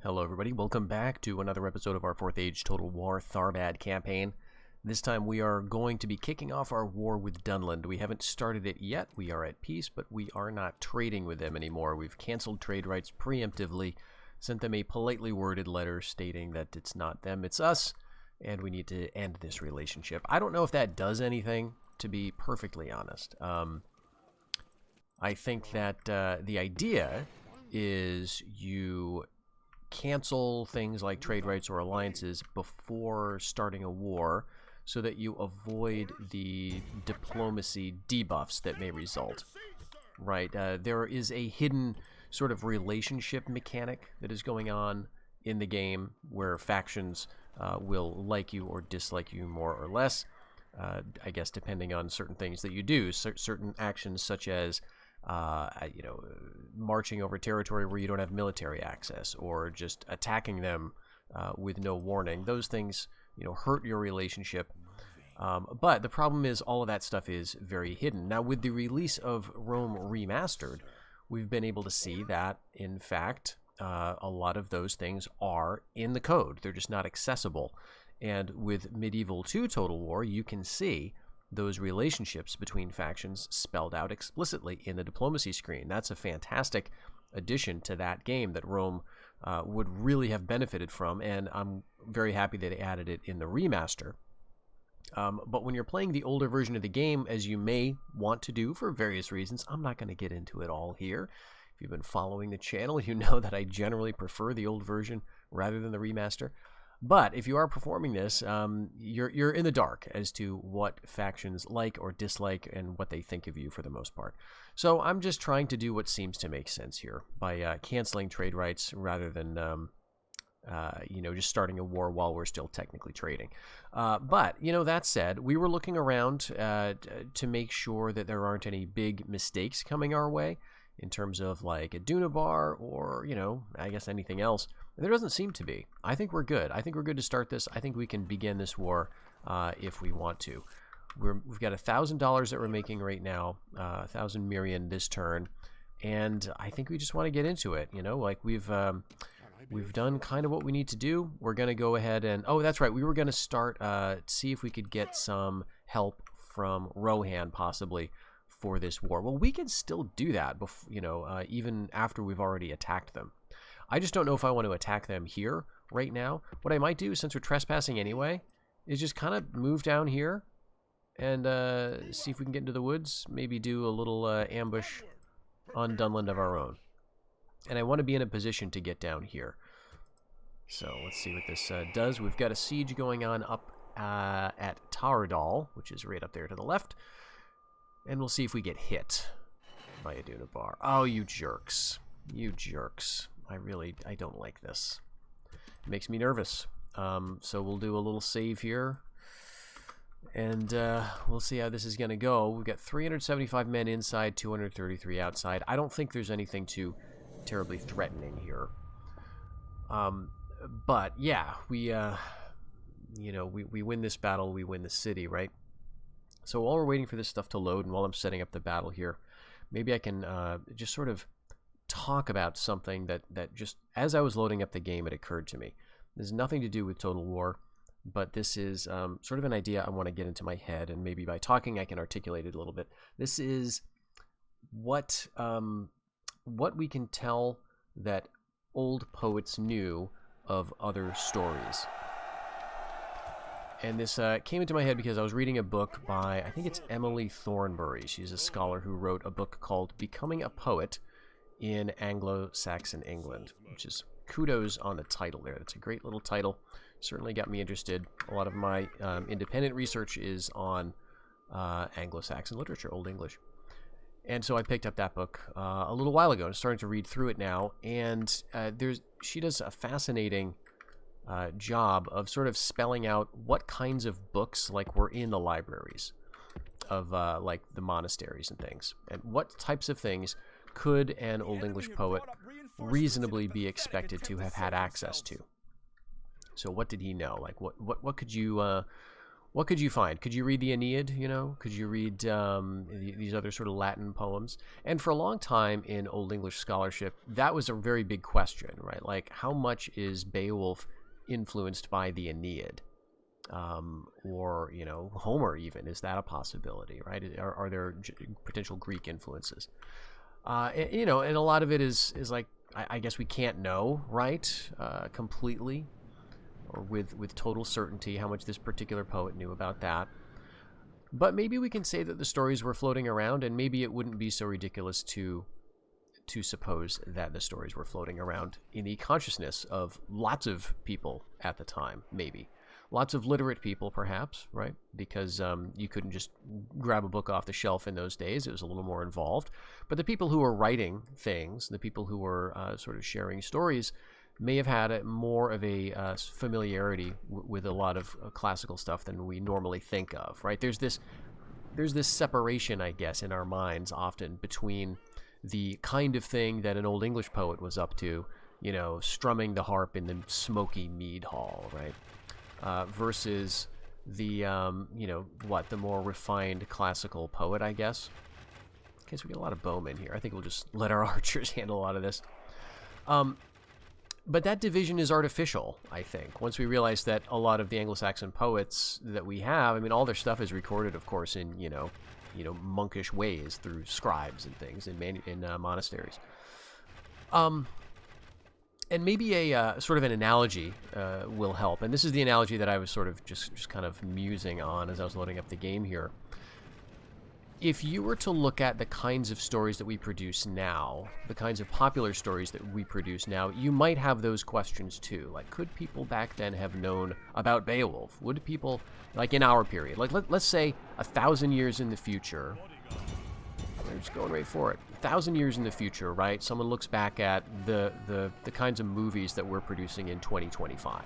Hello everybody, welcome back to another episode of our 4th Age Total War Tharbad campaign. This time we are going to be kicking off our war with Dunland. We haven't started it yet, we are at peace, but we are not trading with them anymore. We've canceled trade rights preemptively, sent them a politely worded letter stating that it's not them, it's us, and we need to end this relationship. I don't know if that does anything, to be perfectly honest. I think that the idea is you cancel things like trade rights or alliances before starting a war so that you avoid the diplomacy debuffs that may result. Right? There is a hidden sort of relationship mechanic that is going on in the game where factions will like you or dislike you more or less, I guess depending on certain things that you do, certain actions such as marching over territory where you don't have military access, or just attacking them with no warning. Those things, hurt your relationship. But the problem is all of that stuff is very hidden. Now, with the release of Rome Remastered, we've been able to see that, in fact, a lot of those things are in the code. They're just not accessible. And with Medieval 2 Total War, you can see those relationships between factions spelled out explicitly in the diplomacy screen. That's a fantastic addition to that game that Rome would really have benefited from, and I'm very happy that they added it in the remaster. But when you're playing the older version of the game, as you may want to do for various reasons, I'm not going to get into it all here. If you've been following the channel, you know that I generally prefer the old version rather than the remaster. But if you are performing this, you're in the dark as to what factions like or dislike and what they think of you for the most part. So I'm just trying to do what seems to make sense here by canceling trade rights rather than just starting a war while we're still technically trading. But that said, we were looking around to make sure that there aren't any big mistakes coming our way in terms of like Adunabar or I guess anything else. There doesn't seem to be. I think we're good. I think we're good to start this. I think we can begin this war if we want to. We've got $1,000 that we're making right now, 1,000 Mirian this turn, and I think we just want to get into it. Like we've done kind of what we need to do. We're going to go ahead and that's right. We were going to start see if we could get some help from Rohan possibly for this war. Well, we can still do that, even after we've already attacked them. I just don't know if I want to attack them here right now. What I might do, since we're trespassing anyway, is just kind of move down here and see if we can get into the woods. Maybe do a little ambush on Dunland of our own. And I want to be in a position to get down here. So let's see what this does. We've got a siege going on up at Taurdal, which is right up there to the left. And we'll see if we get hit by Adunabar. Oh, you jerks. You jerks. I don't like this. It makes me nervous. So we'll do a little save here. And we'll see how this is going to go. We've got 375 men inside, 233 outside. I don't think there's anything too terribly threatening here. But yeah, we win this battle, we win the city, right? So while we're waiting for this stuff to load and while I'm setting up the battle here, maybe I can just sort of talk about something that just as I was loading up the game, it occurred to me. There's nothing to do with Total War, but this is sort of an idea I want to get into my head, and maybe by talking I can articulate it a little bit. This is what we can tell that old poets knew of other stories. And this came into my head because I was reading a book by, I think it's Emily Thornbury. She's a scholar who wrote a book called Becoming a Poet in Anglo-Saxon England, which is kudos on the title there. That's a great little title. Certainly got me interested. A lot of my independent research is on Anglo-Saxon literature, Old English. And so I picked up that book a little while ago and starting to read through it now. And she does a fascinating job of sort of spelling out what kinds of books were in the libraries of like the monasteries and things, and what types of things could an Old English poet reasonably be expected to have had access to. So what did he know? Like what could you what could you find? Could you read the Aeneid, you know? Could you read these other sort of Latin poems? And for a long time in Old English scholarship, that was a very big question, right? Like, how much is Beowulf influenced by the Aeneid? Or, you know, Homer even. Is that a possibility, right? Are there potential Greek influences? You know, and a lot of it is like, I guess we can't know, right, completely, or with total certainty how much this particular poet knew about that. But maybe we can say that the stories were floating around, and maybe it wouldn't be so ridiculous to suppose that the stories were floating around in the consciousness of lots of people at the time, maybe. Lots of literate people, perhaps, right? Because you couldn't just grab a book off the shelf in those days. It was a little more involved. But the people who were writing things, the people who were sort of sharing stories, may have had more of a familiarity with a lot of classical stuff than we normally think of, right? There's this separation, I guess, in our minds often between the kind of thing that an Old English poet was up to, you know, strumming the harp in the smoky mead hall, right? Versus the, you know, the more refined classical poet, I guess. Okay, so we get a lot of bowmen here. I think we'll just let our archers handle a lot of this. But that division is artificial, I think. Once we realize that a lot of the Anglo-Saxon poets that we have, I mean, all their stuff is recorded, of course, in, you know, monkish ways through scribes and things in monasteries. And maybe a sort of an analogy will help. And this is the analogy that I was sort of just kind of musing on as I was loading up the game here. If you were to look at the kinds of stories that we produce now, the kinds of popular stories that we produce now, you might have those questions too. Like, could people back then have known about Beowulf? Would people, like in our period, like let's say 1,000 years in the future, we're just going right for it, 1,000 years in the future, right? Someone looks back at the kinds of movies that we're producing in 2025.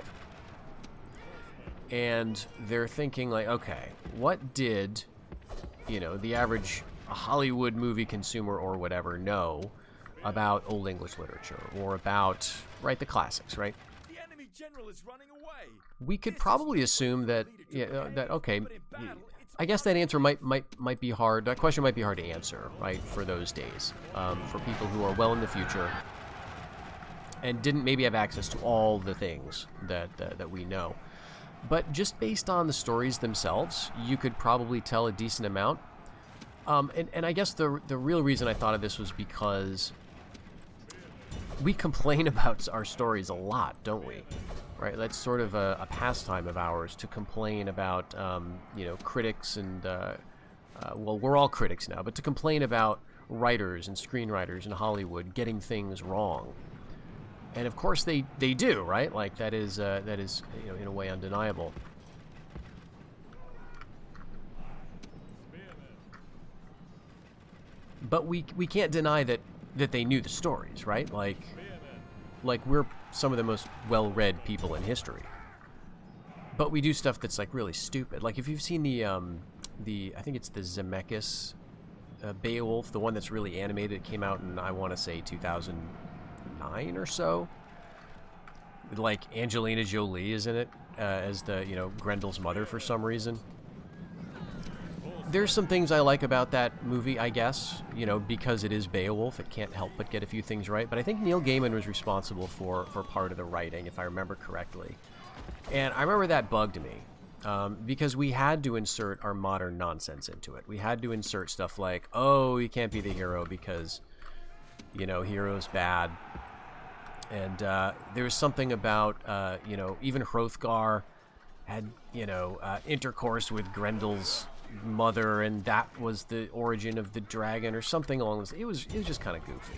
And they're thinking like, okay, what did, you know, the average Hollywood movie consumer or whatever know about Old English literature or about, right, the classics, right? The enemy general is running away. We could probably assume that, okay, I guess that answer might be hard. That question might be hard to answer, right, for those days, for people who are well in the future and didn't maybe have access to all the things that we know. But just based on the stories themselves, you could probably tell a decent amount. And I guess the real reason I thought of this was because we complain about our stories a lot, don't we? Right? That's sort of a pastime of ours to complain about, you know, critics and, well, we're all critics now, but to complain about writers and screenwriters in Hollywood getting things wrong. And of course they do, right? Like that is you know, in a way undeniable. But we can't deny that they knew the stories, right? Like we're some of the most well-read people in history. But we do stuff that's like really stupid. Like if you've seen the I think it's the Zemeckis Beowulf, the one that's really animated, it came out in, I want to say, 2009 or so. Like Angelina Jolie is in it as the, you know, Grendel's mother for some reason. There's some things I like about that movie, I guess, you know, because it is Beowulf. It can't help but get a few things right. But I think Neil Gaiman was responsible for part of the writing, if I remember correctly. And I remember that bugged me because we had to insert our modern nonsense into it. We had to insert stuff like, oh, you can't be the hero because, you know, hero's bad. And there was something about, you know, even Hrothgar had, you know, intercourse with Grendel's mother, and that was the origin of the dragon or something along those. It was just kind of goofy.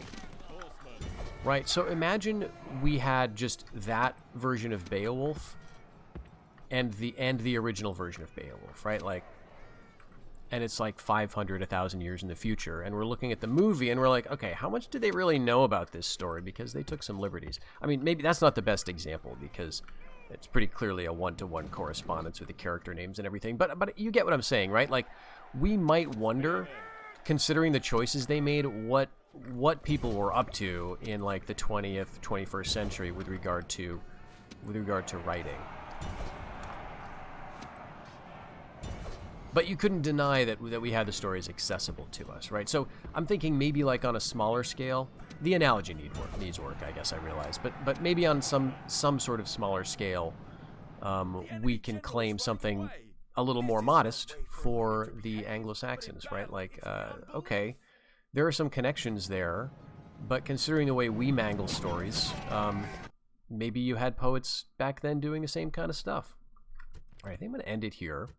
Right, so imagine we had just that version of Beowulf and the original version of Beowulf, right? Like, and it's like 500, 1,000 years in the future, and we're looking at the movie, and we're like, okay, how much do they really know about this story? Because they took some liberties. I mean, maybe that's not the best example, because it's pretty clearly a one-to-one correspondence with the character names and everything, but you get what I'm saying, right? Like, we might wonder, considering the choices they made, what people were up to in, like, the 20th, 21st century with regard to writing. But you couldn't deny that we had the stories accessible to us, right? So I'm thinking maybe like on a smaller scale, the analogy needs work, I guess I realize. But maybe on some sort of smaller scale, we can claim something a little more modest for the Anglo-Saxons, right? Like, okay, there are some connections there, but considering the way we mangle stories, maybe you had poets back then doing the same kind of stuff. All right, I think I'm going to end it here.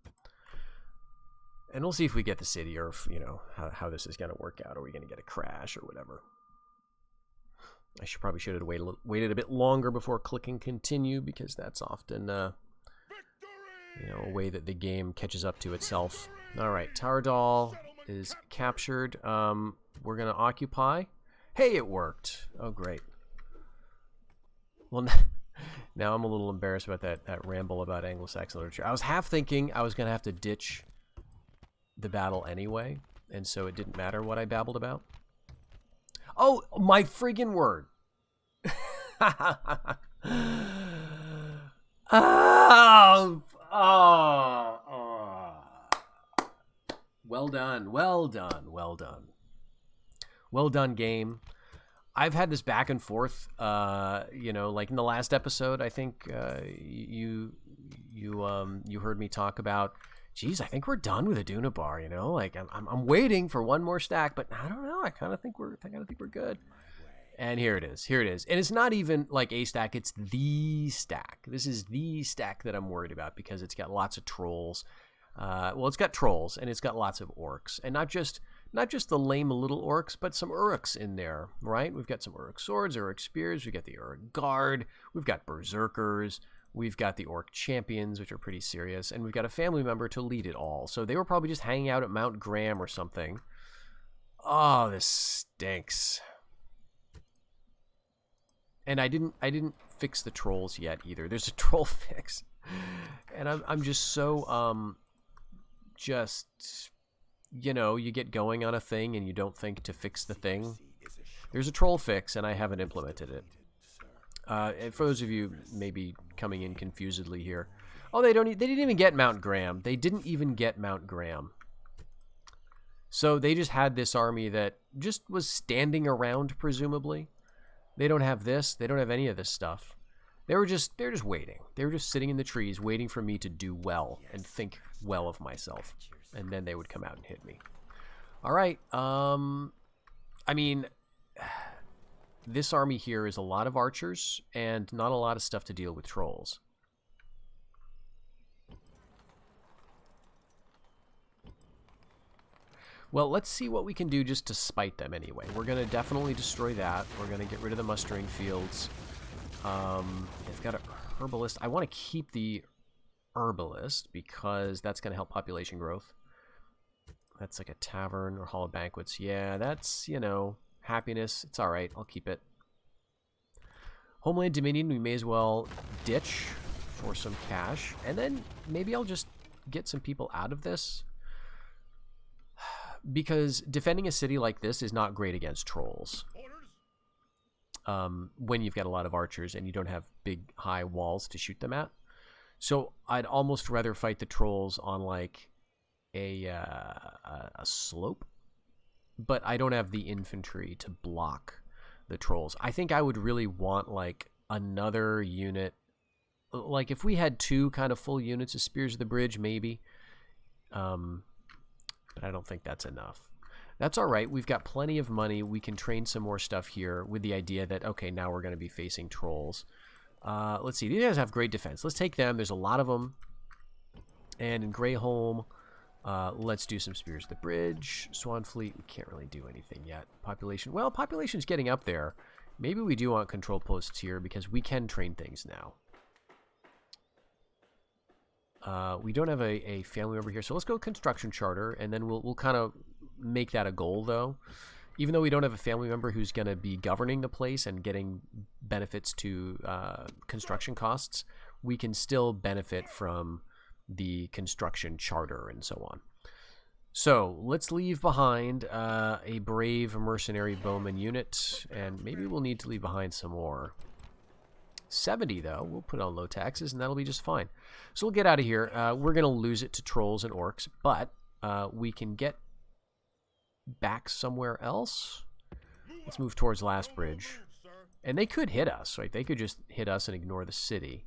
And we'll see if we get the city, or if, you know, how this is going to work out. Are we going to get a crash or whatever? I probably should have waited a bit longer before clicking continue, because that's often, you know, a way that the game catches up to itself. All right, Taurdal is captured. We're going to occupy. Hey, it worked. Oh, great. Well, now I'm a little embarrassed about that ramble about Anglo-Saxon literature. I was half thinking I was going to have to ditch the battle anyway, and so it didn't matter what I babbled about. Oh, my friggin' word. Well done, well done, well done. Well done, game. I've had this back and forth, you know, like in the last episode, I think you heard me talk about, geez, I think we're done with Adunabar, you know? Like I'm waiting for one more stack, but I don't know. I kind of think we're good. And here it is. Here it is. And it's not even like a stack, it's the stack. This is the stack that I'm worried about, because it's got lots of trolls. Well, it's got trolls and it's got lots of orcs, and not just the lame little orcs, but some Uruks in there, right? We've got some Uruk swords, Uruk spears, we've got the Uruk guard, we've got berserkers, we've got the orc champions, which are pretty serious, and we've got a family member to lead it all. So they were probably just hanging out at Mount Graham or something. Oh, this stinks. And I didn't fix the trolls yet either. There's a troll fix, and I'm just so you know, you get going on a thing and you don't think to fix the thing. There's a troll fix, and I haven't implemented it. And for those of you maybe coming in confusedly here, oh, they didn't even get Mount Graham. They didn't even get Mount Graham. So they just had this army that just was standing around, presumably. They don't have this. They don't have any of this stuff. They're just waiting. They were just sitting in the trees waiting for me to do well and think well of myself. And then they would come out and hit me. All right. I mean, this army here is a lot of archers and not a lot of stuff to deal with trolls. Well, let's see what we can do just to spite them anyway. We're going to definitely destroy that. We're going to get rid of the mustering fields. They've got a herbalist. I want to keep the herbalist because that's going to help population growth. That's like a tavern or hall of banquets. Yeah, that's, you know, happiness. It's all right. I'll keep it. Homeland Dominion, we may as well ditch for some cash. And then maybe I'll just get some people out of this. Because defending a city like this is not great against trolls. When you've got a lot of archers and you don't have big, high walls to shoot them at. So I'd almost rather fight the trolls on like a slope. But I don't have the infantry to block the trolls. I think I would really want like another unit. Like if we had two kind of full units of Spears of the Bridge, maybe. But I don't think that's enough. That's all right. We've got plenty of money. We can train some more stuff here with the idea that, okay, now we're going to be facing trolls. Let's see. These guys have great defense. Let's take them. There's a lot of them. And in Greyholm, let's do some Spears of the Bridge. Swanfleet, we can't really do anything yet. Population, well, population's getting up there. Maybe we do want control posts here because we can train things now. We don't have a family member here, so let's go construction charter, and then we'll kind of make that a goal, though. Even though we don't have a family member who's going to be governing the place and getting benefits to construction costs, we can still benefit from the construction charter and so on. So let's leave behind a brave mercenary bowman unit, and maybe we'll need to leave behind some more 70 though. We'll put on low taxes and that'll be just fine. So we'll get out of here. We're going to lose it to trolls and orcs, but we can get back somewhere else. Let's move towards Last Bridge. And they could hit us, right? They could just hit us and ignore the city.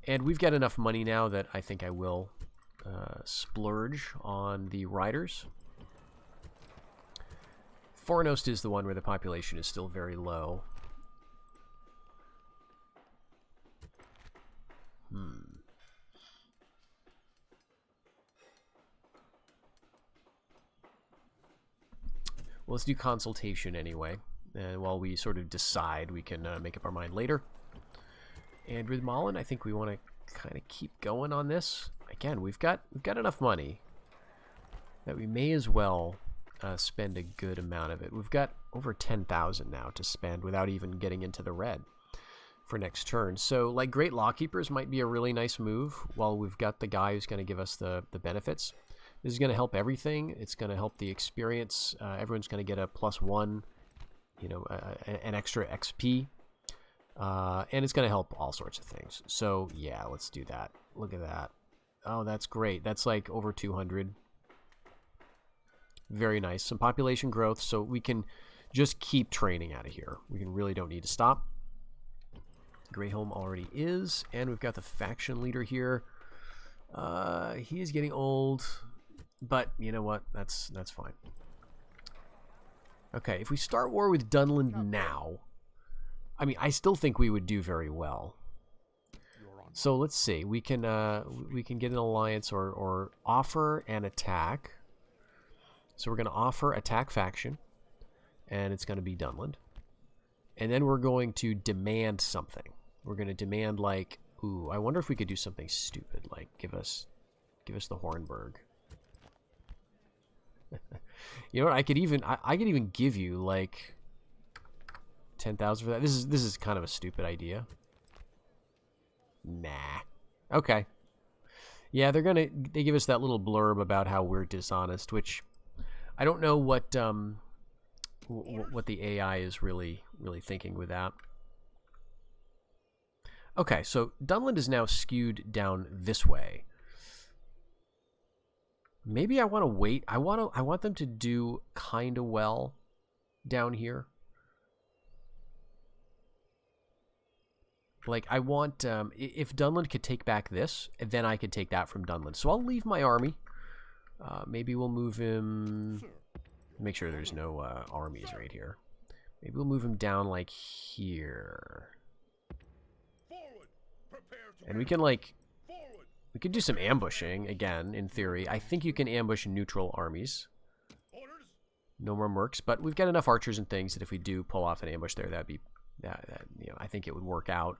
And we've got enough money now that I think I will splurge on the riders. Fornost is the one where the population is still very low. Well, let's do consultation anyway. And while we sort of decide, we can make up our mind later. And with Malin, I think we want to kind of keep going on this. Again, we've got enough money that we may as well spend a good amount of it. We've got over 10,000 now to spend without even getting into the red for next turn. So, like, Great Lawkeepers might be a really nice move while we've got the guy who's going to give us the benefits. This is going to help everything. It's going to help the experience. Everyone's going to get a +1, you know, an extra XP. And it's going to help all sorts of things. So, yeah, let's do that. Look at that. Oh, that's great. That's like over 200. Very nice. Some population growth, so we can just keep training out of here. We really don't need to stop. Greyholm already is, and we've got the faction leader here. He is getting old, but you know what? That's fine. Okay, if we start war with Dunland now, I mean, I still think we would do very well. So let's see. We can get an alliance or offer an attack. So we're going to offer attack faction, and it's going to be Dunland. And then we're going to demand something. We're going to demand, like, ooh, I wonder if we could do something stupid, like give us the Hornburg. You know what? I could even give you like 10,000 for that. This is kind of a stupid idea. Nah. Okay. Yeah, they give us that little blurb about how we're dishonest, which I don't know what the AI is really thinking with that. Okay, so Dunland is now skewed down this way. Maybe I want to wait. I want them to do kind of well down here. Like, I want, if Dunland could take back this, then I could take that from Dunland. So I'll leave my army. Maybe we'll move him, make sure there's no armies right here. Maybe we'll move him down, like, here. And we can, like, we could do some ambushing, again, in theory. I think you can ambush neutral armies. No more mercs, but we've got enough archers and things that if we do pull off an ambush there, that'd be, you know, I think it would work out.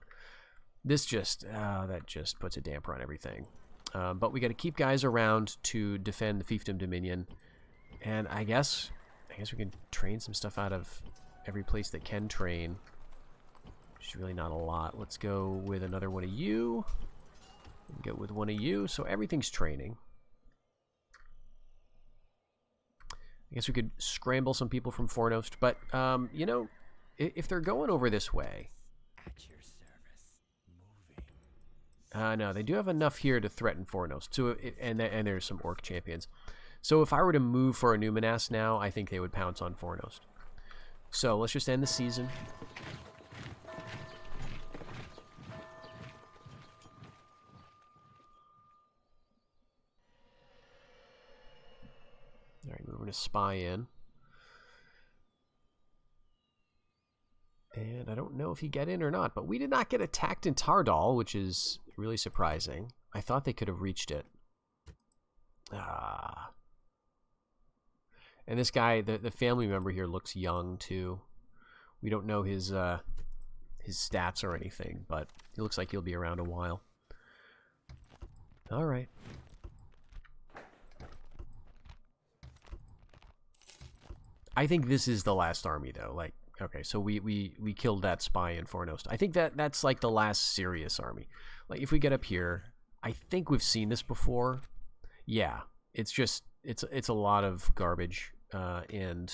This just, that just puts a damper on everything. But we got to keep guys around to defend the fiefdom dominion. And I guess we can train some stuff out of every place that can train. Which is really not a lot. Let's go with another one of you. Go with one of you. So everything's training. I guess we could scramble some people from Fornost. But, you know, if they're going over this way... At your service. Moving. No, they do have enough here to threaten Fornost. So, and there's some orc champions. So if I were to move for a Numinas now, I think they would pounce on Fornost. So let's just end the season. All right, we're going to spy in. And I don't know if he get in or not, but we did not get attacked in Taurdal, which is really surprising. I thought they could have reached it. Ah. And this guy, the family member here looks young too. We don't know his stats or anything, but he looks like he'll be around a while. All right. I think this is the last army, though. Like, okay, so we killed that spy in Fornost. I think that's like the last serious army. Like, if we get up here, I think we've seen this before. Yeah, it's just it's a lot of garbage and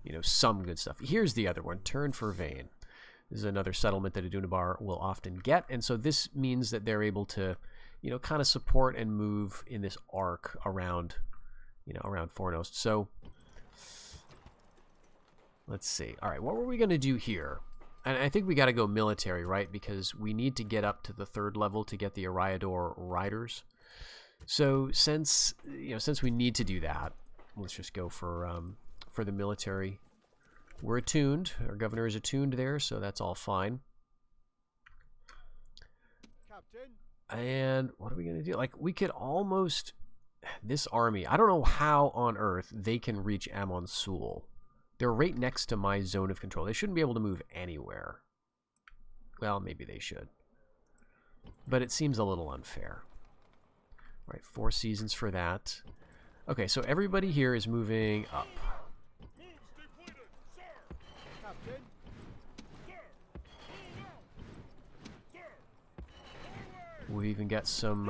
you know, some good stuff. Here's the other one. Turn for Vane. This is another settlement that Adunabar will often get, and so this means that they're able to, you know, kind of support and move in this arc around, you know, around Fornost. So let's see. All right, what were we going to do here? And I think we got to go military, right? Because we need to get up to the 3rd level to get the Ariador riders. So since we need to do that, let's just go for the military. We're attuned. Our governor is attuned there, so that's all fine. Captain. And what are we going to do? Like, we could almost... This army, I don't know how on earth they can reach Amon Sul. They're right next to my zone of control. They shouldn't be able to move anywhere. Well, maybe they should. But it seems a little unfair. All right, 4 seasons for that. Okay, so everybody here is moving up. We even got some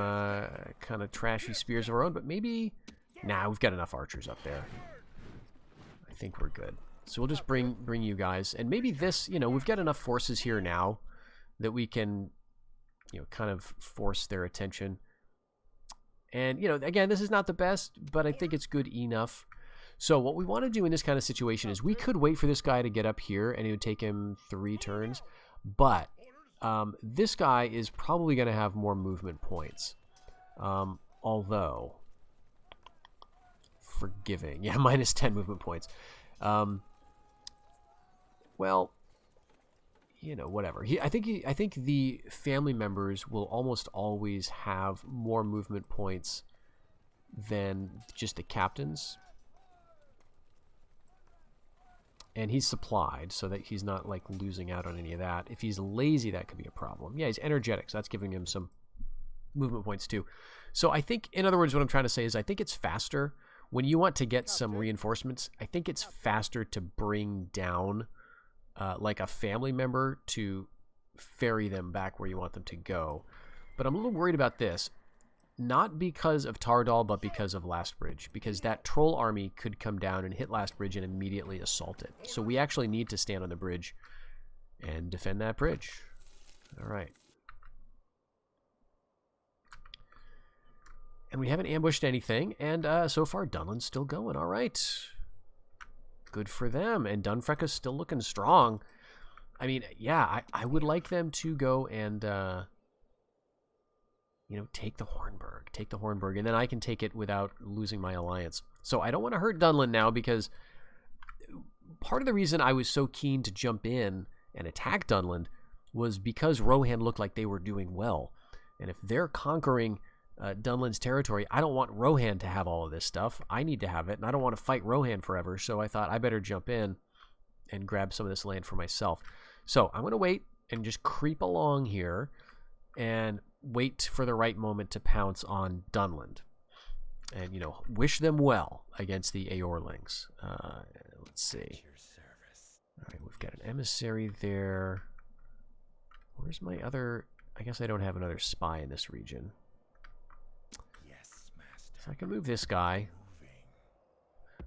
kind of trashy spears of our own, but maybe... Nah, we've got enough archers up there. I think we're good. So we'll just bring you guys. And maybe this, you know, we've got enough forces here now that we can, you know, kind of force their attention. And, you know, again, this is not the best, but I think it's good enough. So what we want to do in this kind of situation is we could wait for this guy to get up here, and it would take him 3 turns. But this guy is probably going to have more movement points. Although, forgiving. Yeah, minus 10 movement points. Well, you know, whatever. I think the family members will almost always have more movement points than just the captains. And he's supplied, so that he's not, like, losing out on any of that. If he's lazy, that could be a problem. Yeah, he's energetic, so that's giving him some movement points, too. So I think, in other words, what I'm trying to say is I think it's faster. When you want to get some reinforcements, I think it's faster to bring down, like, a family member to ferry them back where you want them to go. But I'm a little worried about this. Not because of Taurdal, but because of Lastbridge. Because that troll army could come down and hit Lastbridge and immediately assault it. So we actually need to stand on the bridge and defend that bridge. All right. And we haven't ambushed anything. And so far, Dunland's still going. All right. Good for them. And Dunfrecka's still looking strong. I mean, yeah, I would like them to go and... you know, take the Hornburg, and then I can take it without losing my alliance. So I don't want to hurt Dunland now, because part of the reason I was so keen to jump in and attack Dunland was because Rohan looked like they were doing well. And if they're conquering Dunland's territory, I don't want Rohan to have all of this stuff. I need to have it, and I don't want to fight Rohan forever, so I thought I better jump in and grab some of this land for myself. So I'm going to wait and just creep along here and wait for the right moment to pounce on Dunland. And, you know, wish them well against the Aorlings. Let's see. All right, we've got an emissary there. Where's my other... I guess I don't have another spy in this region. Yes, master. So I can move this guy.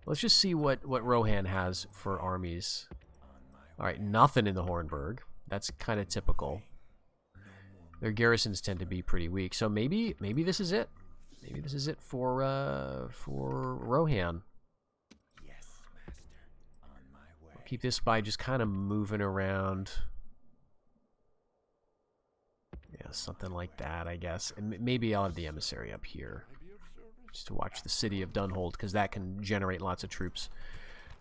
Let's just see what Rohan has for armies. All right, nothing in the Hornburg. That's kind of typical. Their garrisons tend to be pretty weak, so maybe this is it. Maybe this is it for Rohan. Yes, master. On my way. I'll keep this by just kind of moving around. Yeah, something like that, I guess. And maybe I'll have the emissary up here, just to watch the city of Dunhold, because that can generate lots of troops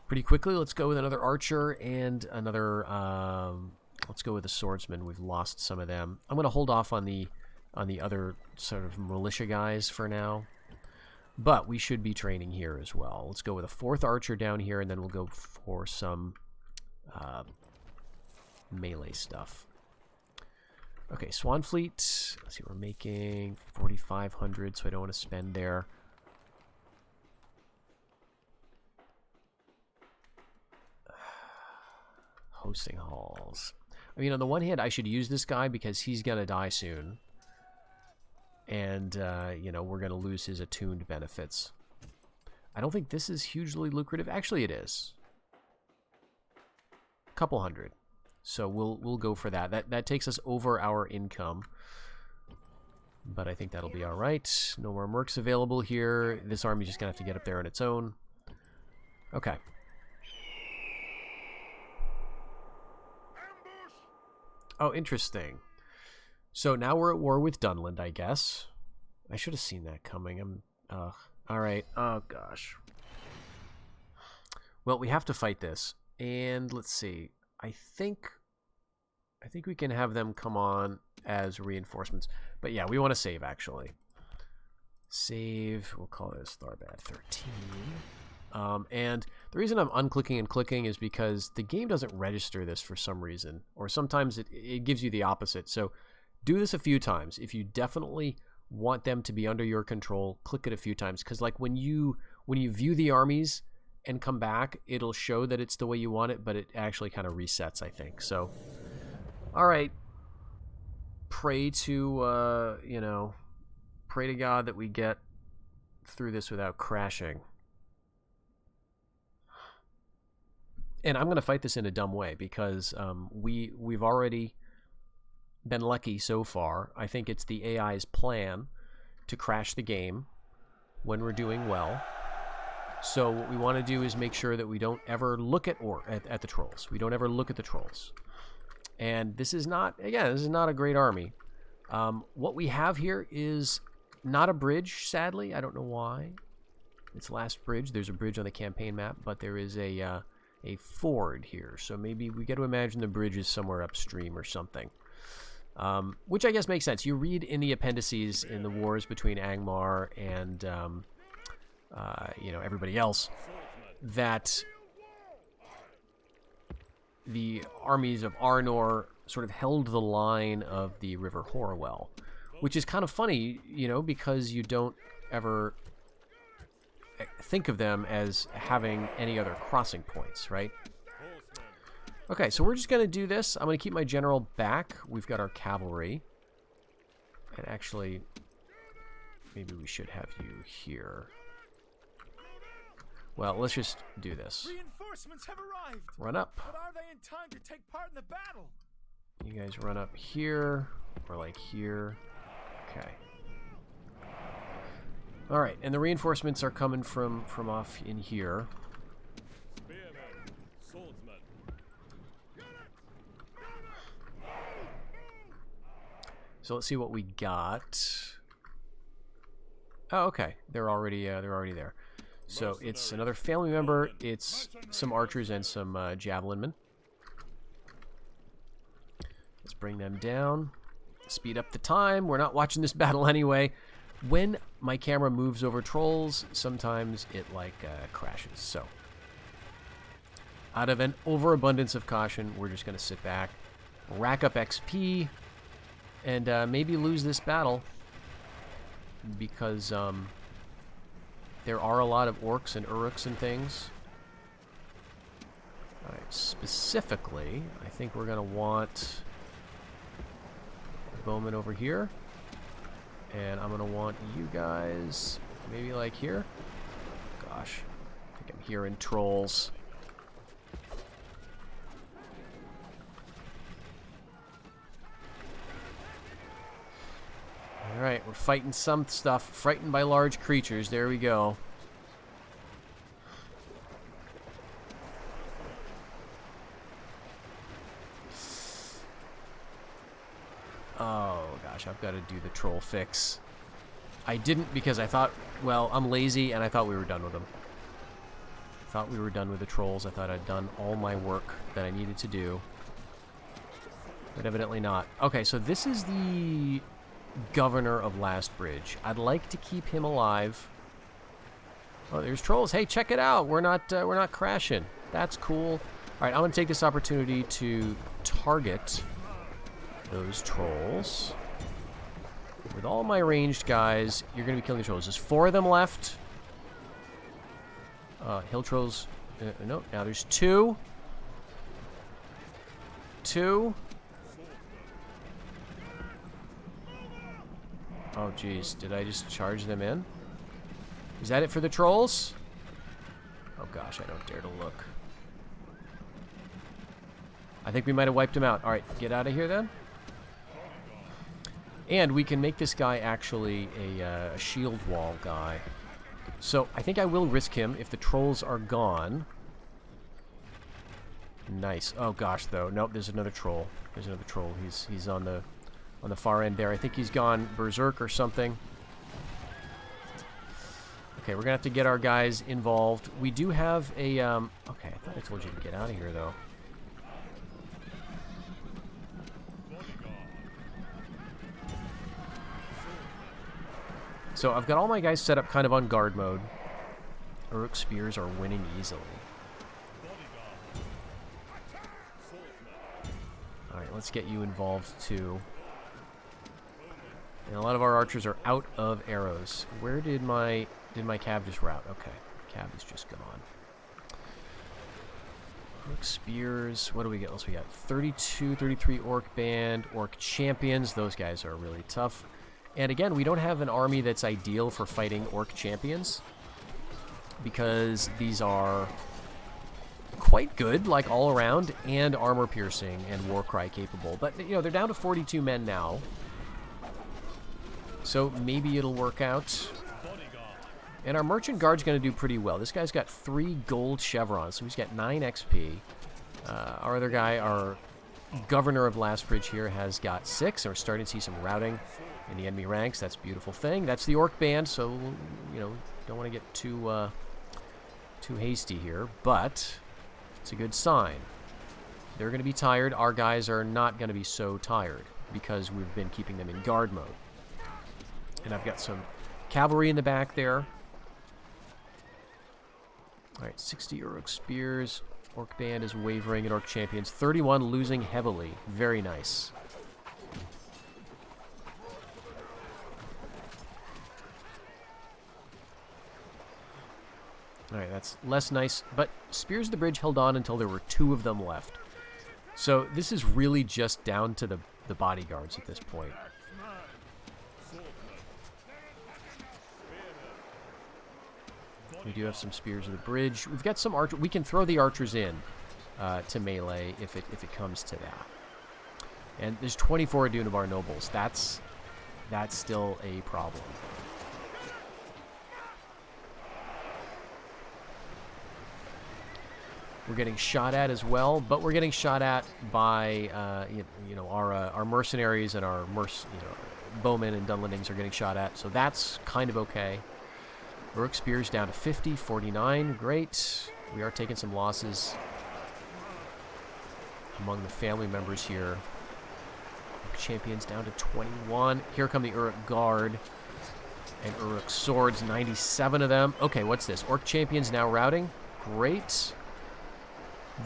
pretty quickly. Let's go with another archer and another. Let's go with the swordsman. We've lost some of them. I'm going to hold off on the other sort of militia guys for now. But we should be training here as well. Let's go with a 4th archer down here, and then we'll go for some melee stuff. Okay, Swan Fleet. Let's see, we're making 4,500, so I don't want to spend there. Hosting halls. I mean, on the one hand, I should use this guy because he's going to die soon. And, you know, we're going to lose his attuned benefits. I don't think this is hugely lucrative. Actually, it is. A couple hundred. So we'll go for that. That takes us over our income. But I think that'll be alright. No more mercs available here. This army's just going to have to get up there on its own. Okay. Oh, interesting. So now we're at war with Dunland, I guess. I should have seen that coming. Alright. Oh, gosh. Well, we have to fight this. And let's see. I think we can have them come on as reinforcements. But yeah, we want to save, actually. Save. We'll call this Tharbad 13. And the reason I'm unclicking and clicking is because the game doesn't register this for some reason. Or sometimes it gives you the opposite. So do this a few times. If you definitely want them to be under your control, click it a few times. Because like when you view the armies and come back, it'll show that it's the way you want it, but it actually kind of resets, I think. So, all right. Pray to, pray to God that we get through this without crashing. And I'm going to fight this in a dumb way because we've already been lucky so far. I think it's the AI's plan to crash the game when we're doing well. So what we want to do is make sure that we don't ever look at the trolls. We don't ever look at the trolls. And this is not, again, this is not a great army. What we have here is not a bridge, sadly. I don't know why. It's last bridge. There's a bridge on the campaign map, but there is a ford here. So maybe we got to imagine the bridge is somewhere upstream or something. Which I guess makes sense. You read in the appendices in the wars between Angmar and everybody else that the armies of Arnor sort of held the line of the River Horwell, which is kind of funny, because you don't ever think of them as having any other crossing points, right? Okay, so we're just going to do this. I'm going to keep my general back. We've got our cavalry. And actually, maybe we should have you here. Well, let's just do this. Reinforcements have arrived. Run up. But are they in time to take part in the battle? You guys run up here, or like here. Okay. All right, and the reinforcements are coming from off in here. Spearmen, swordsmen. So let's see what we got. Oh, okay. They're already there. So it's another family member. It's some archers and some javelin men. Let's bring them down. Speed up the time. We're not watching this battle anyway. When my camera moves over trolls, sometimes it crashes. So out of an overabundance of caution, we're just going to sit back, rack up XP, and maybe lose this battle because there are a lot of orcs and uruks and things. All right, specifically, I think we're going to want bowman over here. And I'm going to want you guys maybe like here. Gosh, I think I'm hearing trolls. Alright, we're fighting some stuff. Frightened by large creatures. There we go. Oh, gosh, I've got to do the troll fix. I didn't because I thought, well, I'm lazy and I thought we were done with them. Thought we were done with the trolls. I thought I'd done all my work that I needed to do. But evidently not. Okay, so this is the governor of Last Bridge. I'd like to keep him alive. Oh, there's trolls. Hey, check it out. We're not crashing. That's cool. All right, I'm going to take this opportunity to target those trolls. With all my ranged guys, you're going to be killing the trolls. There's 4 of them left. Hill trolls. No, now there's 2. 2. Oh, geez. Did I just charge them in? Is that it for the trolls? Oh, gosh. I don't dare to look. I think we might have wiped him out. All right, get out of here then. And we can make this guy actually a shield wall guy. So I think I will risk him if the trolls are gone. Nice. Oh gosh, though. Nope, there's another troll. There's another troll. He's on the far end there. I think he's gone berserk or something. Okay, we're gonna have to get our guys involved. We do have a okay, I thought I told you to get out of here though. So I've got all my guys set up kind of on guard mode. Uruk spears are winning easily. Alright, let's get you involved too. And a lot of our archers are out of arrows. Where did my cav just route? Okay, cav is just gone. Orc spears, what do we get? We got 32, 33 orc band, orc champions. Those guys are really tough. And again, we don't have an army that's ideal for fighting orc champions because these are quite good, like all around, and armor piercing and warcry capable. But you know, they're down to 42 men now, so maybe it'll work out. And our merchant guard's going to do pretty well. This guy's got 3 gold chevrons, so he's got 9 XP. Our other guy, our governor of Lastbridge here, has got 6. And we're starting to see some routing in the enemy ranks. That's a beautiful thing. That's the orc band, so you know, don't want to get too hasty here, but it's a good sign. They're going to be tired. Our guys are not going to be so tired because we've been keeping them in guard mode. And I've got some cavalry in the back there. Alright, 60 Uruk spears. Orc band is wavering at orc champions. 31 losing heavily. Very nice. Alright, that's less nice. But Spears of the Bridge held on until there were 2 of them left. So this is really just down to the bodyguards at this point. We do have some Spears of the Bridge. We've got some archers. We can throw the archers in to melee if it comes to that. And there's 24 Adunabar nobles. That's still a problem. We're getting shot at as well, but we're getting shot at by our mercenaries and our bowmen and Dunlandings are getting shot at, so that's kind of okay. Uruk spears down to 50, 49, great. We are taking some losses among the family members here. Uruk champions down to 21. Here come the Uruk guard and Uruk swords, 97 of them. Okay, what's this? Orc champions now routing. Great.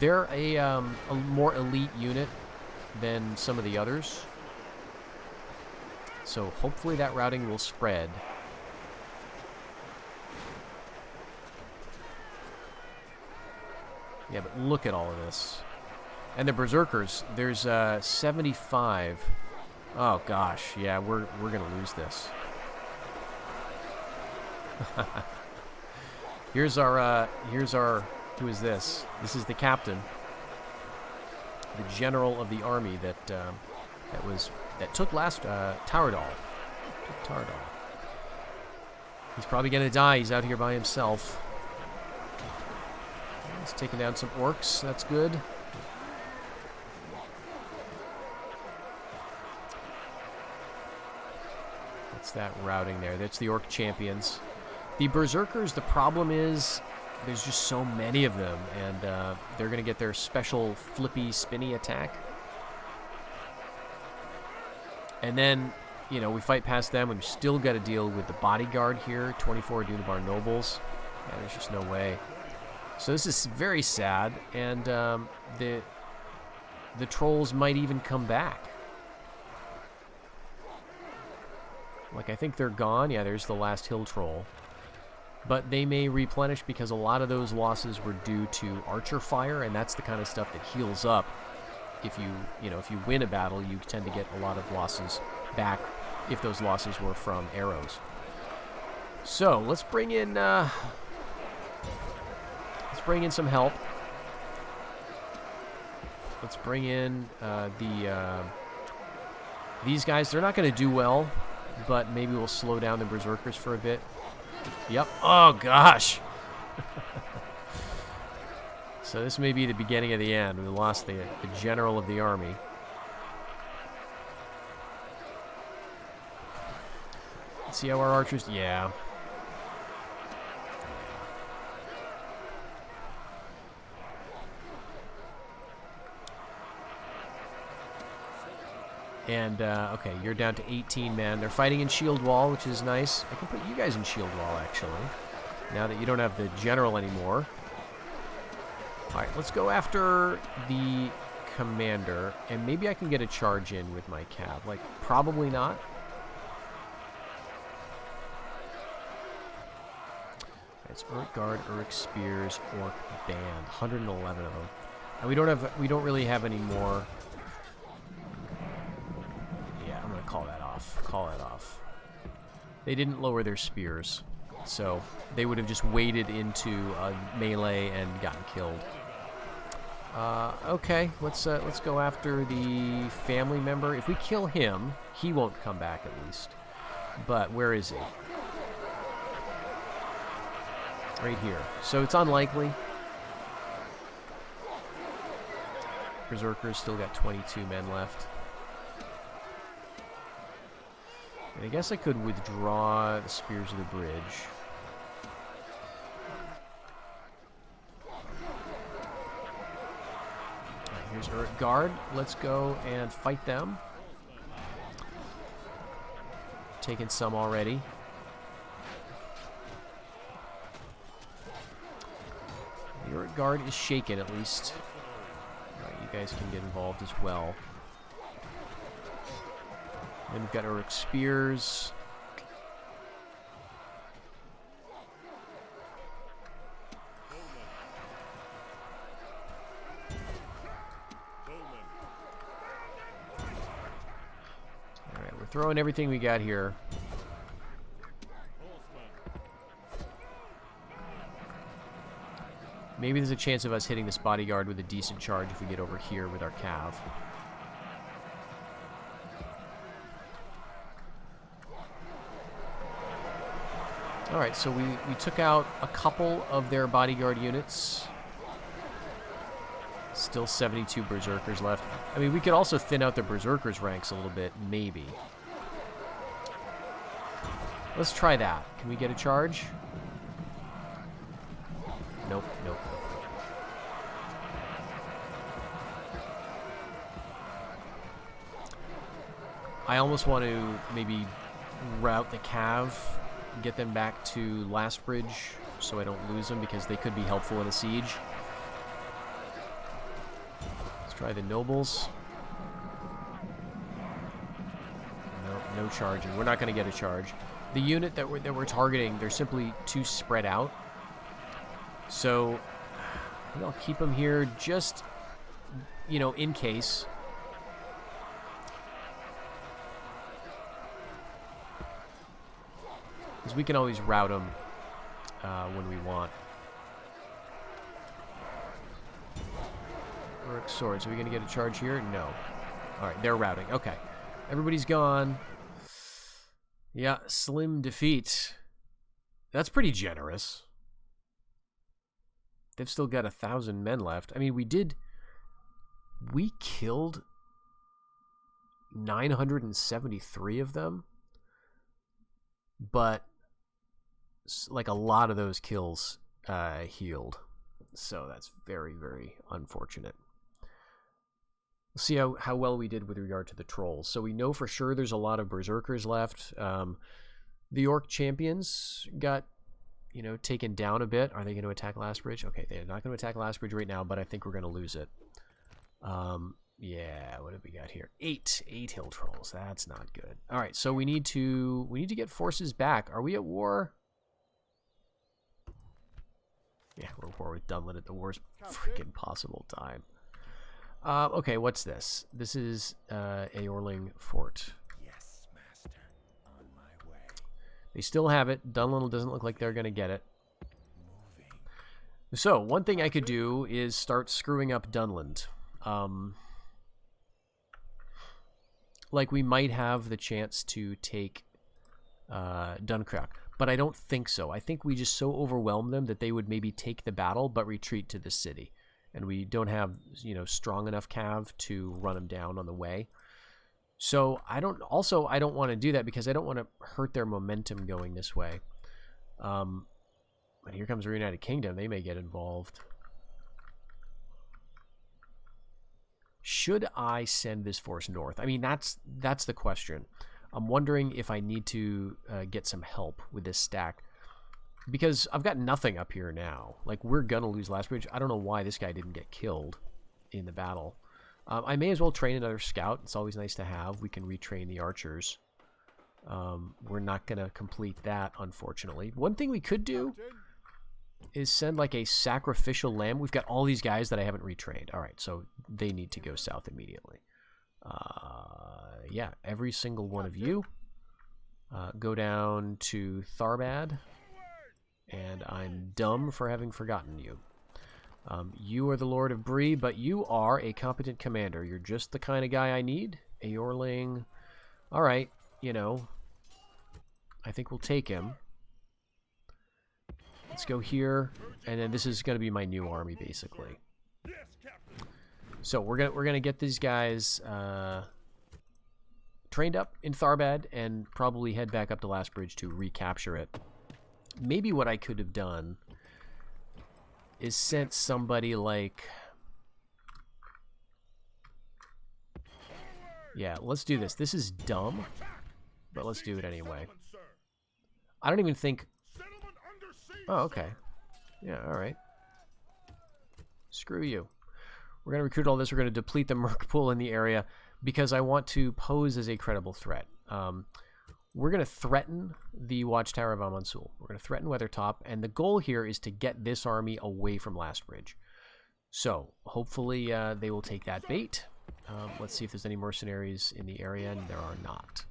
They're a more elite unit than some of the others. So hopefully that routing will spread. Yeah, but look at all of this. And the Berserkers, there's 75. Oh gosh, yeah, we're gonna lose this. here's our who is this? This is the captain, the general of the army that took Taurdal. He's probably gonna die. He's out here by himself. He's taking down some orcs. That's good. What's that routing there? That's the orc champions. The Berserkers, the problem is there's just so many of them, and they're going to get their special flippy, spinny attack. And then, you know, we fight past them, and we still got to deal with the bodyguard here, 24 Adunabar nobles. Yeah, there's just no way. So this is very sad, and the trolls might even come back. Like, I think they're gone. Yeah, there's the last hill troll. But they may replenish because a lot of those losses were due to archer fire, and that's the kind of stuff that heals up. If you win a battle, you tend to get a lot of losses back if those losses were from arrows. So let's bring in some help. let's bring in these guys. They're not going to do well, but maybe we'll slow down the berserkers for a bit. Yep. Oh, gosh. So this may be the beginning of the end. We lost the general of the army. Let's see how our archers... Yeah. And, okay, you're down to 18 men. They're fighting in shield wall, which is nice. I can put you guys in shield wall, actually, now that you don't have the general anymore. All right, let's go after the commander, and maybe I can get a charge in with my cav. Like, probably not. It's Uruk Guard, Uruk Spears, Orc Band. 111 of them. And we don't really have any more. Yeah, I'm gonna call that off. Call that off. They didn't lower their spears, so they would have just waded into a melee and gotten killed. Okay, let's go after the family member. If we kill him, he won't come back at least. But where is he? Right here. So it's unlikely. Berserkers still got 22 men left. And I guess I could withdraw the Spears of the Bridge. Alright, here's Uruk Guard. Let's go and fight them. Taken some already. The Uruk Guard is shaken, at least. Alright, you guys can get involved as well. Then we've got Uruk Spears. Alright, we're throwing everything we got here. Maybe there's a chance of us hitting this bodyguard with a decent charge if we get over here with our cav. Alright, so we took out a couple of their bodyguard units. Still 72 berserkers left. I mean, we could also thin out the berserkers' ranks a little bit, maybe. Let's try that. Can we get a charge? Nope, nope. I almost want to maybe route the cav, get them back to Last Bridge so I don't lose them because they could be helpful in a siege. Let's try the nobles. No charging. We're not going to get a charge. The unit that we're targeting, they're simply too spread out. So I think I'll keep them here just, you know, in case. Because we can always route them when we want. Uruk Swords. Are we going to get a charge here? No. Alright, they're routing. Okay. Everybody's gone. Yeah, slim defeat. That's pretty generous. They've still got 1,000 men left. I mean, we killed 973 of them. But like a lot of those kills healed. So that's very, very unfortunate. We'll see how well we did with regard to the trolls. So we know for sure there's a lot of berserkers left. The orc champions got, you know, taken down a bit. Are they going to attack Last Bridge? Okay, they're not going to attack Last Bridge right now, but I think we're going to lose it. Yeah, what have we got here? 8 hill trolls. That's not good. All right, so we need to get forces back. Are we at war? Yeah, we're at war with Dunland at the worst freaking possible time. Okay, what's this? This is Aorling Fort. Yes, master. On my way. They still have it. Dunland doesn't look like they're going to get it. Moving. So, one thing I could do is start screwing up Dunland. like we might have the chance to take Dunkirk, but I don't think so. I think we just so overwhelm them that they would maybe take the battle but retreat to the city, and we don't have, you know, strong enough cav to run them down on the way. So I don't want to do that because I don't want to hurt their momentum going this way. But here comes the United Kingdom. They may get involved. Should I send this force north? I mean, that's the question. I'm wondering if I need to get some help with this stack, because I've got nothing up here now. Like, we're gonna lose Lastbridge. I don't know why this guy didn't get killed in the battle. I may as well train another scout. It's always nice to have. We can retrain the archers. We're not gonna complete that, unfortunately. One thing we could do is send like a sacrificial lamb. We've got all these guys that I haven't retrained. All right, so they need to go south immediately. Yeah, every single one of you go down to Tharbad, and I'm dumb for having forgotten you. You are the Lord of Bree, but you are a competent commander. You're just the kind of guy I need. Aorling. All right, you know, I think we'll take him. Let's go here, and then this is going to be my new army, basically. So we're gonna get these guys trained up in Tharbad and probably head back up to Lastbridge to recapture it. Maybe what I could have done is sent somebody like... Yeah, let's do this. This is dumb, but let's do it anyway. I don't even think... Oh, okay. Yeah, alright. Screw you. We're going to recruit all this. We're going to deplete the merc pool in the area because I want to pose as a credible threat. We're going to threaten the Watchtower of Amansul. We're going to threaten Weathertop, and the goal here is to get this army away from Lastbridge. So, hopefully they will take that bait. Let's see if there's any mercenaries in the area, and there are not.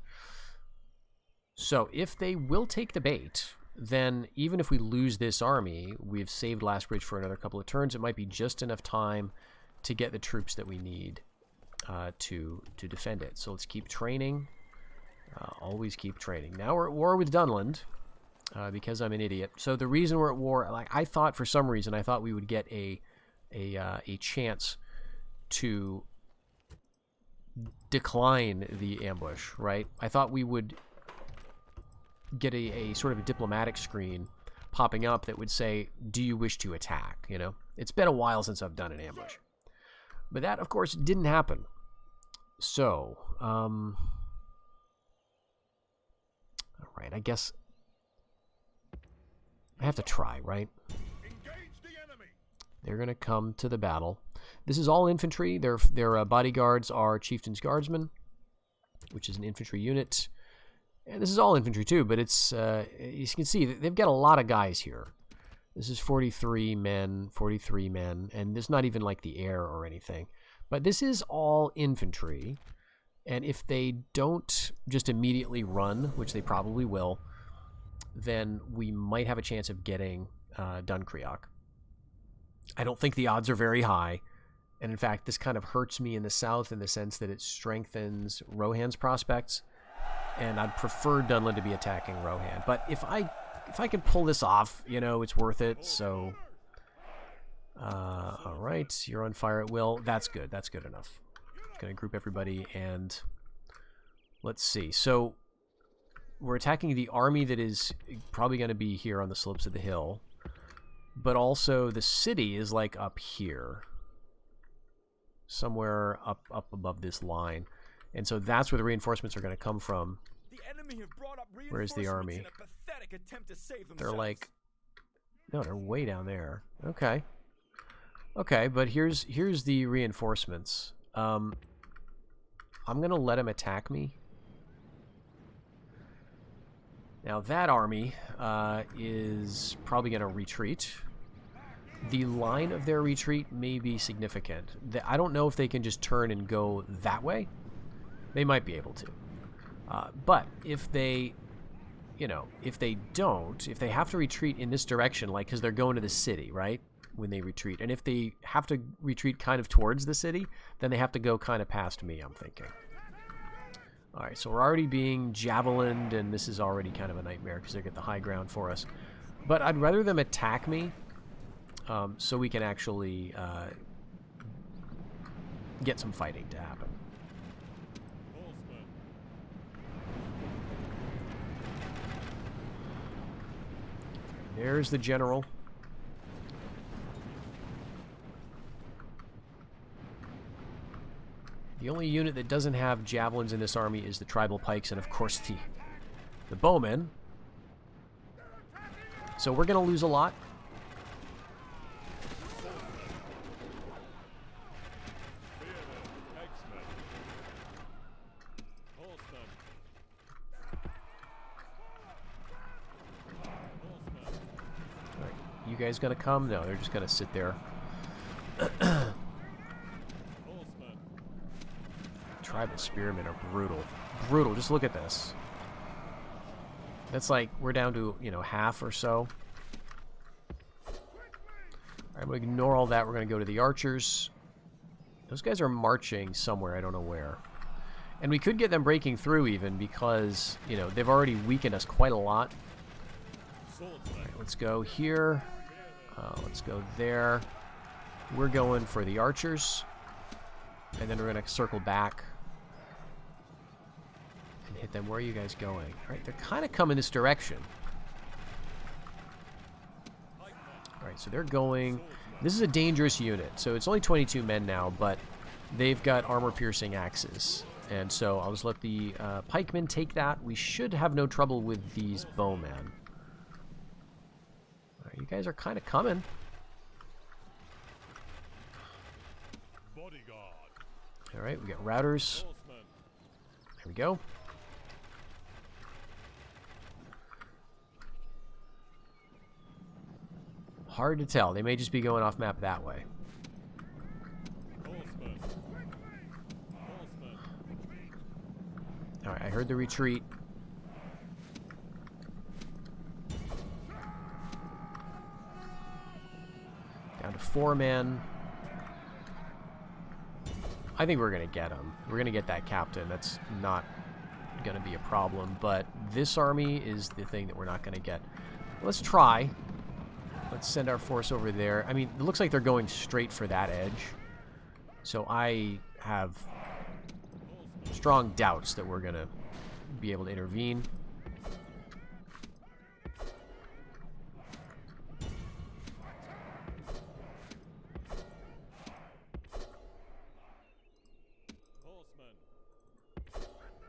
So, if they will take the bait, then even if we lose this army, we've saved Lastbridge for another couple of turns. It might be just enough time to get the troops that we need to defend it. So let's keep training. Always keep training. Now we're at war with Dunland because I'm an idiot. So the reason we're at war, like I thought for some reason, I thought we would get a chance to decline the ambush, right? I thought we would get a sort of a diplomatic screen popping up that would say, do you wish to attack? You know, it's been a while since I've done an ambush. But that, of course, didn't happen. So, all right, I guess I have to try, right? They're going to come to the battle. This is all infantry. Their bodyguards are Chieftain's Guardsmen, which is an infantry unit. And this is all infantry, too, but it's, you can see, they've got a lot of guys here. This is 43 men, and there's not even like the air or anything. But this is all infantry, and if they don't just immediately run, which they probably will, then we might have a chance of getting Dunkirk. I don't think the odds are very high, and in fact, this kind of hurts me in the south in the sense that it strengthens Rohan's prospects, and I'd prefer Dunland to be attacking Rohan. But if I can pull this off, you know, it's worth it. So, all right, you're on fire at will. That's good. That's good enough. Going to group everybody, and let's see. So, we're attacking the army that is probably going to be here on the slopes of the hill, but also the city is like up here, somewhere up above this line, and so that's where the reinforcements are going to come from. Where's the army? They're like, no, they're way down there. Okay. Okay, but here's the reinforcements. I'm gonna let him attack me. Now that army is probably gonna retreat. The line of their retreat may be significant. I don't know if they can just turn and go that way. They might be able to. But if they, you know, if they don't, if they have to retreat in this direction, like, because they're going to the city, right? when they retreat. And if they have to retreat kind of towards the city, then they have to go kind of past me, I'm thinking. Alright, so we're already being javelined, and this is already kind of a nightmare because they get the high ground for us. But I'd rather them attack me so we can actually get some fighting to happen. There's the general. The only unit that doesn't have javelins in this army is the tribal pikes and, of course, the bowmen. So we're going to lose a lot. Alright, you guys going to come? No, they're just going to sit there. Tribal spearmen are brutal. Brutal. Just look at this. That's like, we're down to, you know, half or so. Alright, I'm going to ignore all that. We're going to go to the archers. Those guys are marching somewhere. I don't know where. And we could get them breaking through even because, you know, they've already weakened us quite a lot. Alright, let's go here. Let's go there. We're going for the archers. And then we're going to circle back. Hit them. Where are you guys going? Alright, they're kind of coming this direction. Alright, so they're going... This is a dangerous unit. So it's only 22 men now, but they've got armor-piercing axes. And so I'll just let the pikemen take that. We should have no trouble with these bowmen. Alright, you guys are kind of coming. Alright, we got routers. There we go. Hard to tell. They may just be going off map that way. Alright, I heard the retreat. Down to 4 men. I think we're going to get him. We're going to get that captain. That's not going to be a problem. But this army is the thing that we're not going to get. Let's try. Let's send our force over there. I mean, it looks like they're going straight for that edge. So I have strong doubts that we're going to be able to intervene.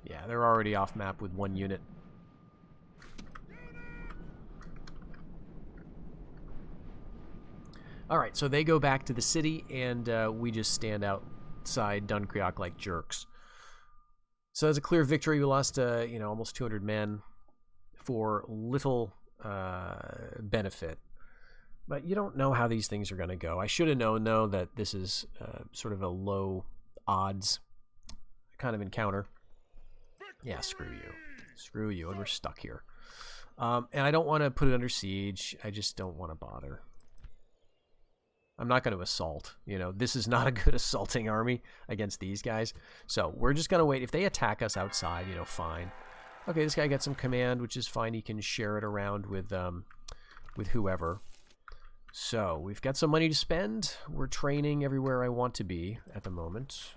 Yeah, they're already off map with 1 unit. Alright, so they go back to the city, and we just stand outside Dunkreok like jerks. So that's a clear victory. We lost, you know, almost 200 men for little benefit. But you don't know how these things are going to go. I should have known, though, that this is sort of a low odds kind of encounter. Yeah, screw you. Screw you, and we're stuck here. And I don't want to put it under siege. I just don't want to bother. I'm not going to assault. You know, this is not a good assaulting army against these guys. So we're just going to wait. If they attack us outside, you know, fine. Okay, this guy got some command, which is fine. He can share it around with whoever. So we've got some money to spend. We're training everywhere I want to be at the moment.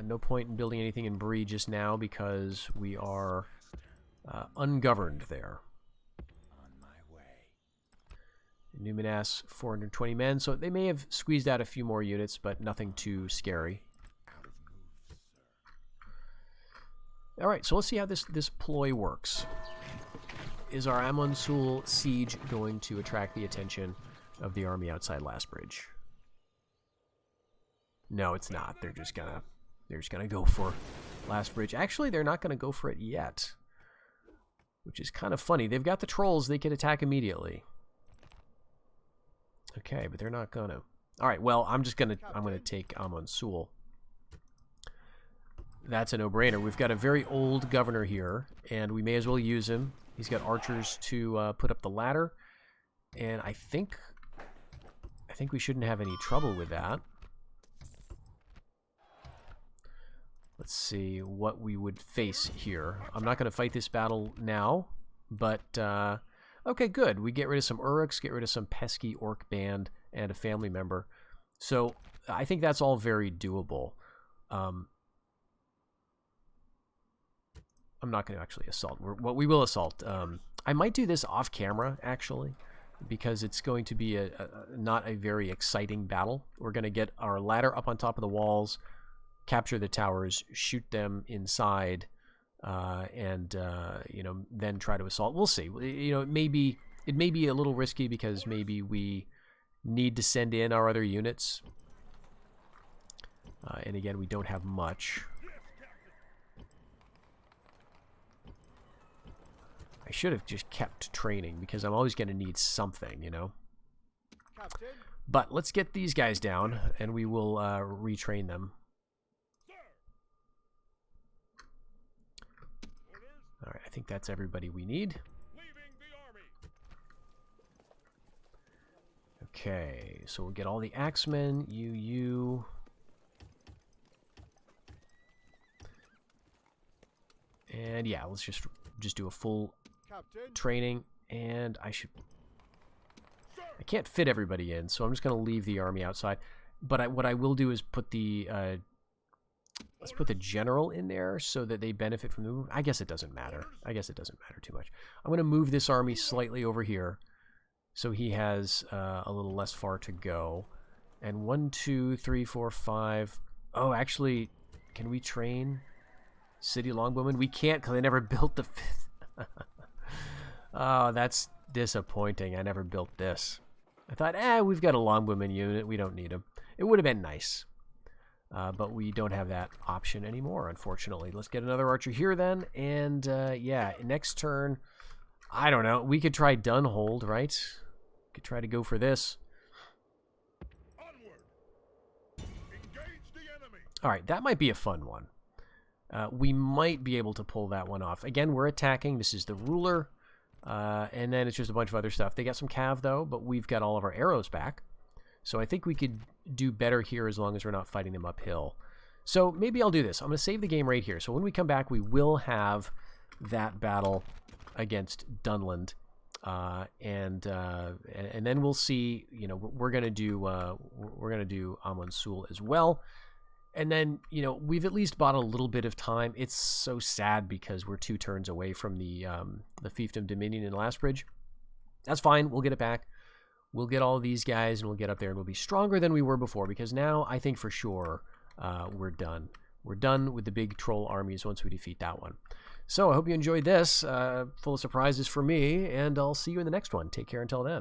No point in building anything in Bree just now because we are ungoverned there. Numinas, 420 men, so they may have squeezed out a few more units, but nothing too scary. Alright, so let's see how this ploy works. Is our Amonsul siege going to attract the attention of the army outside Lastbridge? No, it's not. They're just gonna go for Lastbridge. Actually, they're not gonna go for it yet, which is kind of funny. They've got the trolls; they can attack immediately. Okay, but they're not gonna. All right, well, I'm gonna take Amonsul. That's a no-brainer. We've got a very old governor here, and we may as well use him. He's got archers to put up the ladder, and I think I think we shouldn't have any trouble with that. Let's see what we would face here. I'm not going to fight this battle now, but okay, good. We get rid of some Uruks, get rid of some pesky orc band, and a family member. So I think that's all very doable. I'm not going to actually assault. We will assault. I might do this off camera, actually, because it's going to be not a very exciting battle. We're going to get our ladder up on top of the walls, capture the towers, shoot them inside, and you know, then try to assault. We'll see. You know, it may be a little risky because maybe we need to send in our other units, and again, we don't have much. I should have just kept training because I'm always going to need something, you know. Captain. But let's get these guys down, and we will retrain them. All right, I think that's everybody we need. Leaving the army. Okay, so we'll get all the axemen, you. And yeah, let's just do a full Captain. training, and I can't fit everybody in, so I'm just going to leave the army outside. But what I will do is put the let's put the general in there so that they benefit from the move. I guess it doesn't matter. I guess it doesn't matter too much. I'm going to move this army slightly over here so he has a little less far to go. And 1, 2, 3, 4, 5. Oh, actually, can we train city longbowmen? We can't because I never built the 5th. Oh, that's disappointing. I never built this. I thought, we've got a longbowman unit. We don't need him. It would have been nice. But we don't have that option anymore, unfortunately. Let's get another archer here then. And, yeah, next turn, I don't know. We could try Dunland, right? Could try to go for this. Onward. Engage the enemy. All right, that might be a fun one. We might be able to pull that one off. Again, we're attacking. This is the ruler. And then it's just a bunch of other stuff. They got some cav, though, but we've got all of our arrows back. So I think we could do better here as long as we're not fighting them uphill. So maybe I'll do this. I'm going to save the game right here. So when we come back, we will have that battle against Dunland. And then we'll see, you know, we're going to do Amon Sul as well. And then, you know, we've at least bought a little bit of time. It's so sad because we're 2 turns away from the Fiefdom Dominion in Lastbridge. That's fine. We'll get it back. We'll get all of these guys, and we'll get up there, and we'll be stronger than we were before, because now I think for sure we're done. We're done with the big troll armies once we defeat that one. So I hope you enjoyed this. Full of surprises for me, and I'll see you in the next one. Take care until then.